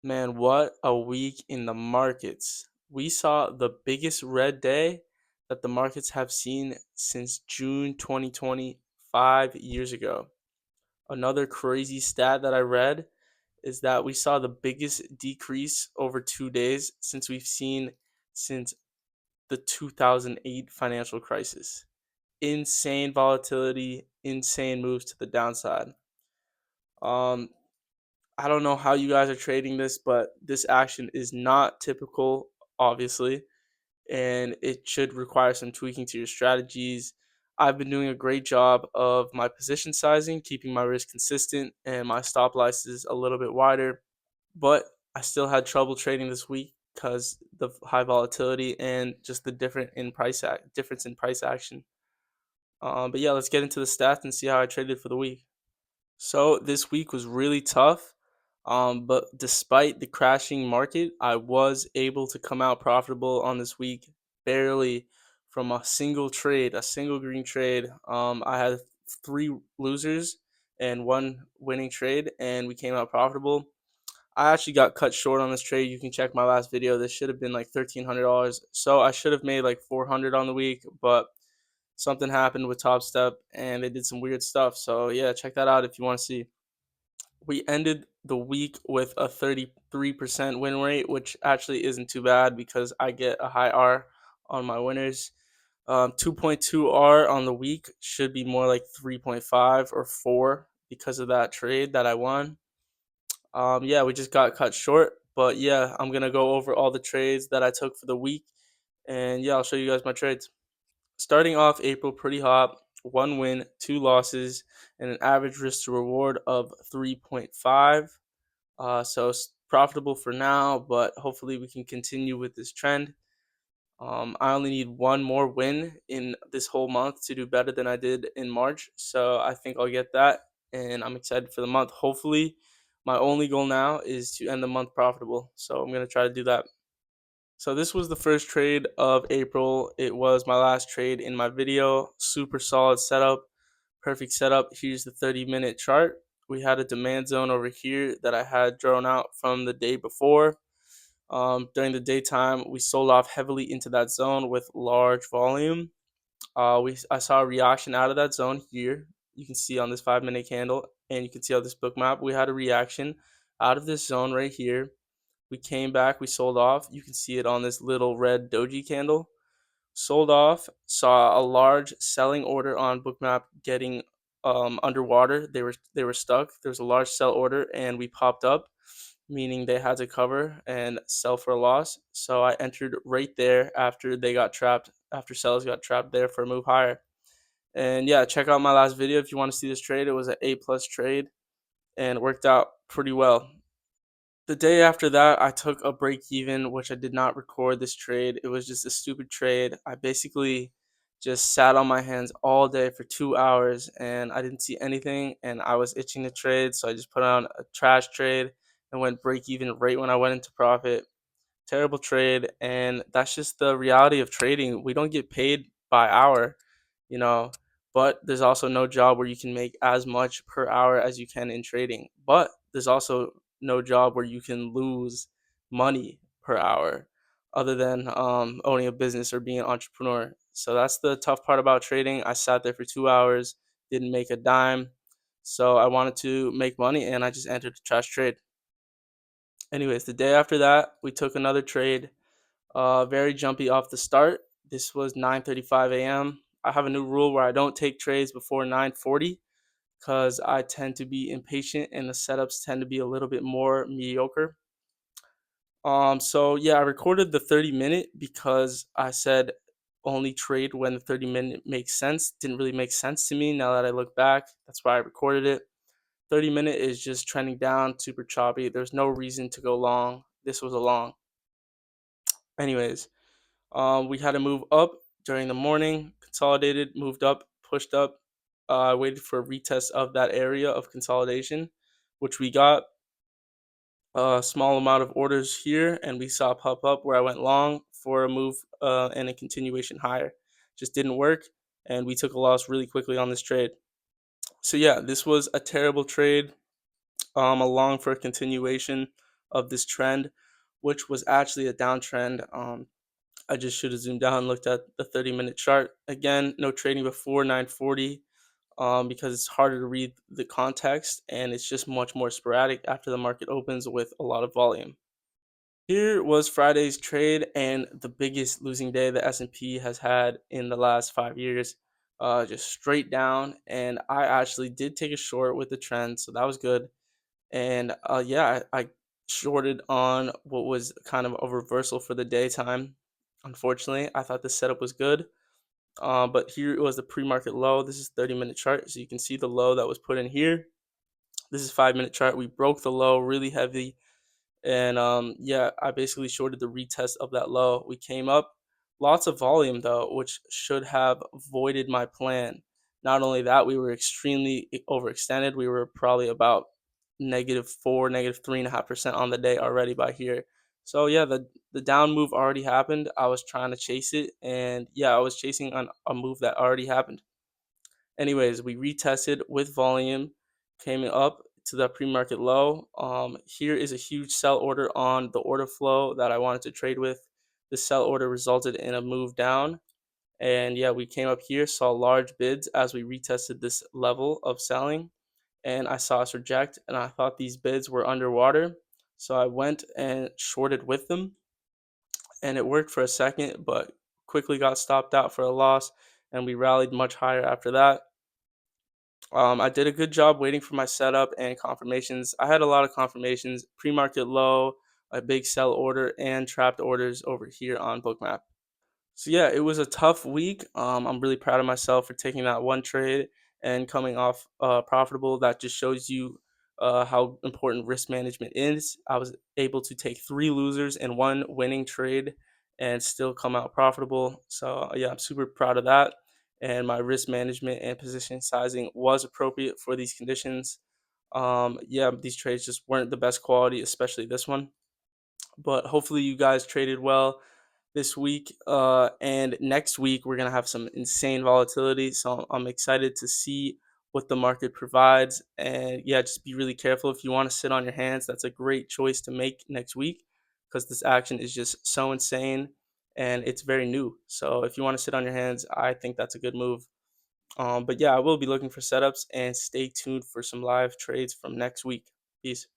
Man, what a week in the markets. We saw the biggest red day that the markets have seen since June 2020, 5 years ago. Another crazy stat that I read is that we saw the biggest decrease over 2 days since we've seen since the 2008 financial crisis. Insane volatility, insane moves to the downside. Um, I don't know how you guys are trading this, but this action is not typical, obviously, and it should require some tweaking to your strategies. I've been doing a great job of my position sizing, keeping my risk consistent, and my stop losses a little bit wider. But I still had trouble trading this week because the high volatility and just the difference in price action. But yeah, let's get into the stats and see how I traded for the week. So this week was really tough. But despite the crashing market, I was able to come out profitable on this week, barely from a single trade, a single green trade. I had three losers and one winning trade, and we came out profitable. I actually got cut short on this trade. You can check my last video. This should have been like $1,300. So I should have made like 400 on the week, but something happened with Topstep and they did some weird stuff. So yeah, check that out if you want to see. We ended the week with a 33% win rate, which actually isn't too bad because I get a high R on my winners. 2.2 R on the week should be more like 3.5 or 4 because of that trade that I won. Yeah, we just got cut short, but yeah, I'm gonna go over all the trades that I took for the week, and yeah, I'll show you guys my trades. Starting off April pretty hot, one win, two losses, and an average risk to reward of 3.5. So profitable for now, but hopefully we can continue with this trend. I only need one more win in this whole month to do better than I did in March. So I think I'll get that. And I'm excited for the month. Hopefully, my only goal now is to end the month profitable. So I'm going to try to do that. So this was the first trade of April. It was my last trade in my video. Super solid setup. Perfect setup. Here's the 30-minute chart. We had a demand zone over here that I had drawn out from the day before. During the daytime, we sold off heavily into that zone with large volume. I saw a reaction out of that zone here. You can see on this 5 minute candle, and you can see on this book map, we had a reaction out of this zone right here. We came back, we sold off. You can see it on this little red doji candle. Sold off, saw a large selling order on bookmap getting underwater. They were stuck. There was a large sell order, and we popped up, meaning they had to cover and sell for a loss. So I entered right there after they got trapped, after sellers got trapped there for a move higher. And yeah, check out my last video if you want to see this trade. It was an A plus trade and worked out pretty well. The day after that, I took a break even, which I did not record this trade. It was just a stupid trade. I basically just sat on my hands all day for 2 hours and I didn't see anything and I was itching to trade. So I just put on a trash trade and went break even right when I went into profit. Terrible trade. And that's just the reality of trading. We don't get paid by hour, you know, but there's also no job where you can make as much per hour as you can in trading. But there's also no job where you can lose money per hour other than owning a business or being an entrepreneur. So that's the tough part about trading. I sat there for 2 hours, didn't make a dime. So I wanted to make money and I just entered a trash trade. Anyways, the day after that, we took another trade. Very jumpy off the start. This was 9:35 a.m. I have a new rule where I don't take trades before 9:40 because I tend to be impatient and the setups tend to be a little bit more mediocre. So yeah, I recorded the 30 minute because I said only trade when the 30 minute makes sense. Didn't really make sense to me now that I look back. That's why I recorded it. 30 minute is just trending down, super choppy. There's no reason to go long. This was a long. Anyways, we had to move up during the morning, consolidated, moved up, pushed up. I waited for a retest of that area of consolidation, which we got a small amount of orders here, and we saw pop up where I went long for a move and a continuation higher. Just didn't work, and we took a loss really quickly on this trade. So yeah, this was a terrible trade. A long for a continuation. of this trend, which was actually a downtrend. I just should have zoomed out and looked at the 30-minute chart. Again, no trading before 9:40 because it's harder to read the context and it's just much more sporadic after the market opens with a lot of volume. Here was Friday's trade and the biggest losing day the S&P has had in the last 5 years. Just straight down, and I actually did take a short with the trend, so that was good. And yeah, I shorted on what was kind of a reversal for the daytime. Unfortunately, I thought the setup was good, but here it was the pre-market low. This is 30-minute chart, so you can see the low that was put in here. This is 5-minute chart. We broke the low really heavy, and yeah, I basically shorted the retest of that low. We came up, lots of volume though, which should have voided my plan. Not only that, we were extremely overextended. We were probably about -4, -3.5% on the day already by here. So yeah, the down move already happened. I was trying to chase it, and yeah, I was chasing on a move that already happened. Anyways, we retested with volume, came up to the pre-market low. Here is a huge sell order on the order flow that I wanted to trade with. The sell order resulted in a move down. And yeah, we came up here, saw large bids as we retested this level of selling. And I saw us reject, and I thought these bids were underwater. So I went and shorted with them. And it worked for a second, but quickly got stopped out for a loss. And we rallied much higher after that. I did a good job waiting for my setup and confirmations. I had a lot of confirmations, pre-market low, a big sell order, and trapped orders over here on Bookmap. So yeah, it was a tough week. I'm really proud of myself for taking that one trade and coming off profitable. That just shows you how important risk management is. I was able to take three losers and one winning trade and still come out profitable. So yeah, I'm super proud of that. And my risk management and position sizing was appropriate for these conditions. Yeah, these trades just weren't the best quality, especially this one. But hopefully, you guys traded well this week. And next week, we're going to have some insane volatility. So I'm excited to see what the market provides. And yeah, just be really careful if you want to sit on your hands. That's a great choice to make next week because this action is just so insane and it's very new. So if you want to sit on your hands, I think that's a good move. But yeah, I will be looking for setups and stay tuned for some live trades from next week. Peace.